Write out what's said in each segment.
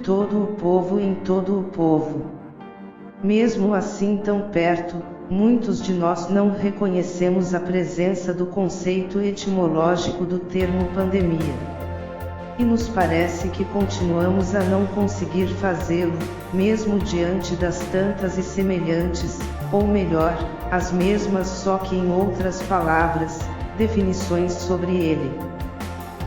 todo o povo em todo o povo. Mesmo assim tão perto, muitos de nós não reconhecemos a presença do conceito etimológico do termo pandemia. E nos parece que continuamos a não conseguir fazê-lo, mesmo diante das tantas e semelhantes, ou melhor, as mesmas só que em outras palavras, definições sobre ele.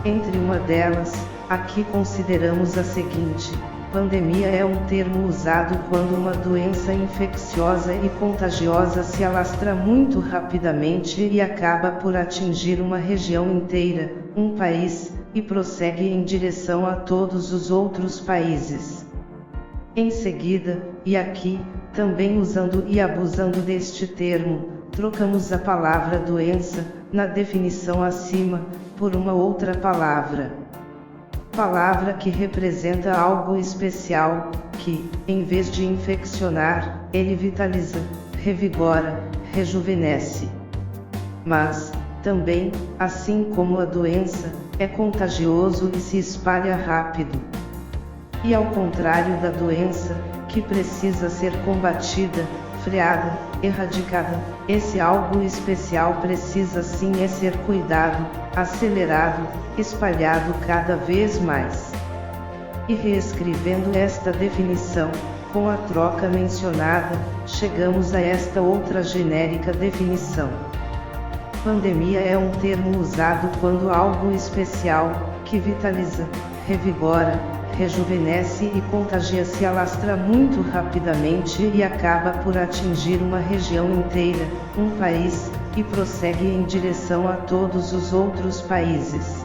Entre uma delas, aqui consideramos a seguinte: pandemia é um termo usado quando uma doença infecciosa e contagiosa se alastra muito rapidamente e acaba por atingir uma região inteira, um país, e prossegue em direção a todos os outros países. Em seguida, e aqui, também usando e abusando deste termo, trocamos a palavra doença, na definição acima, por uma outra palavra. Palavra que representa algo especial, que, em vez de infeccionar, ele vitaliza, revigora, rejuvenesce. Mas, também, assim como a doença, é contagioso e se espalha rápido. E ao contrário da doença, que precisa ser combatida, freada, erradicada, esse algo especial precisa sim ser cuidado, acelerado, espalhado cada vez mais. E reescrevendo esta definição, com a troca mencionada, chegamos a esta outra genérica definição. Pandemia é um termo usado quando algo especial, que vitaliza, revigora, rejuvenesce e contagia se alastra muito rapidamente e acaba por atingir uma região inteira, um país, e prossegue em direção a todos os outros países.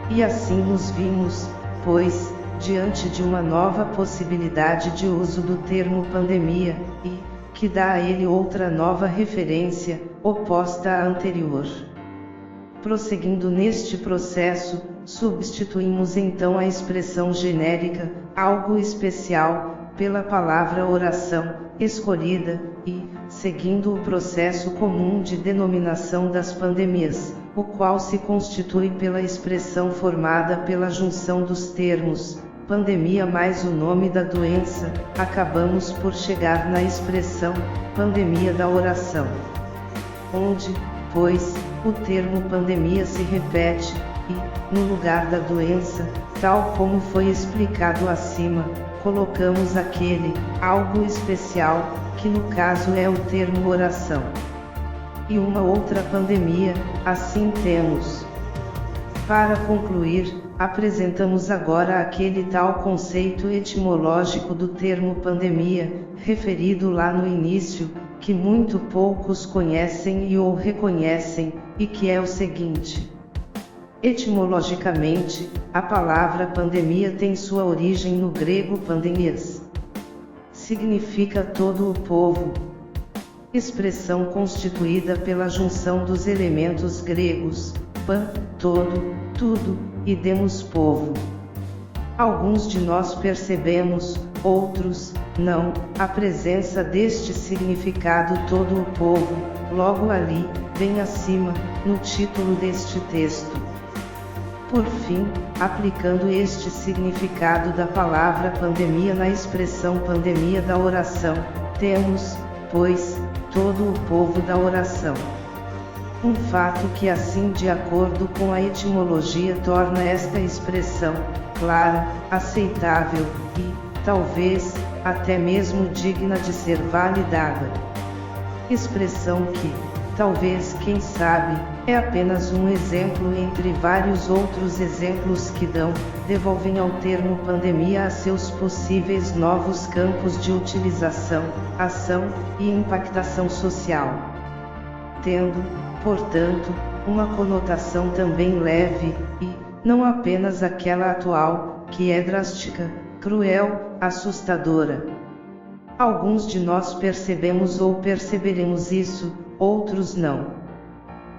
E assim nos vimos, pois, diante de uma nova possibilidade de uso do termo pandemia, e que dá a ele outra nova referência, oposta à anterior. Prosseguindo neste processo, substituímos então a expressão genérica, algo especial, pela palavra oração, escolhida, e, seguindo o processo comum de denominação das pandemias, o qual se constitui pela expressão formada pela junção dos termos, pandemia mais o nome da doença, acabamos por chegar na expressão, pandemia da oração. Onde, pois, o termo pandemia se repete, e, no lugar da doença, tal como foi explicado acima, colocamos aquele, algo especial, que no caso é o termo oração. E uma outra pandemia, assim temos. Para concluir, apresentamos agora aquele tal conceito etimológico do termo pandemia, referido lá no início, que muito poucos conhecem e ou reconhecem, e que é o seguinte. Etimologicamente, a palavra pandemia tem sua origem no grego pandemias. Significa todo o povo. Expressão constituída pela junção dos elementos gregos, pan, todo, tudo, e demos povo. Alguns de nós percebemos, outros, não, a presença deste significado todo o povo, logo ali, bem acima, no título deste texto. Por fim, aplicando este significado da palavra pandemia na expressão pandemia da oração, temos, pois, todo o povo da oração. Um fato que assim de acordo com a etimologia torna esta expressão, clara, aceitável, e, talvez, até mesmo digna de ser validada. Expressão que, talvez quem sabe, é apenas um exemplo entre vários outros exemplos que devolvem ao termo pandemia a seus possíveis novos campos de utilização, ação e impactação social. Tendo, portanto, uma conotação também leve, e, não apenas aquela atual, que é drástica, cruel, assustadora. Alguns de nós percebemos ou perceberemos isso, outros não.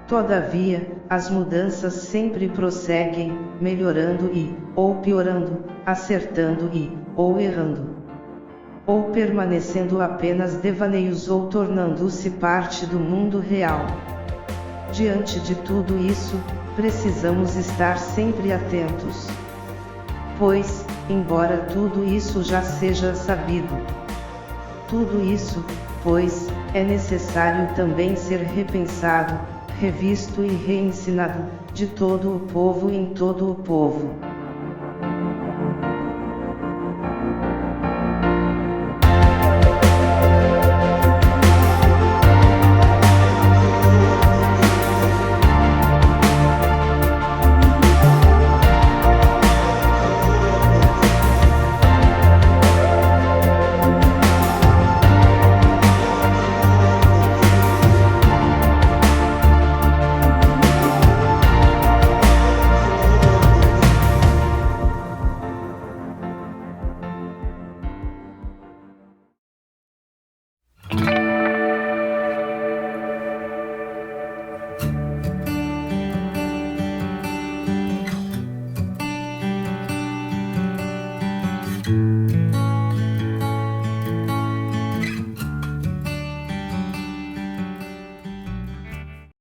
Todavia, as mudanças sempre prosseguem, melhorando e, ou piorando, acertando e, ou errando. Ou permanecendo apenas devaneios ou tornando-se parte do mundo real. Diante de tudo isso, precisamos estar sempre atentos. Pois, embora tudo isso já seja sabido. Tudo isso, pois, é necessário também ser repensado, revisto e reensinado, de todo o povo em todo o povo.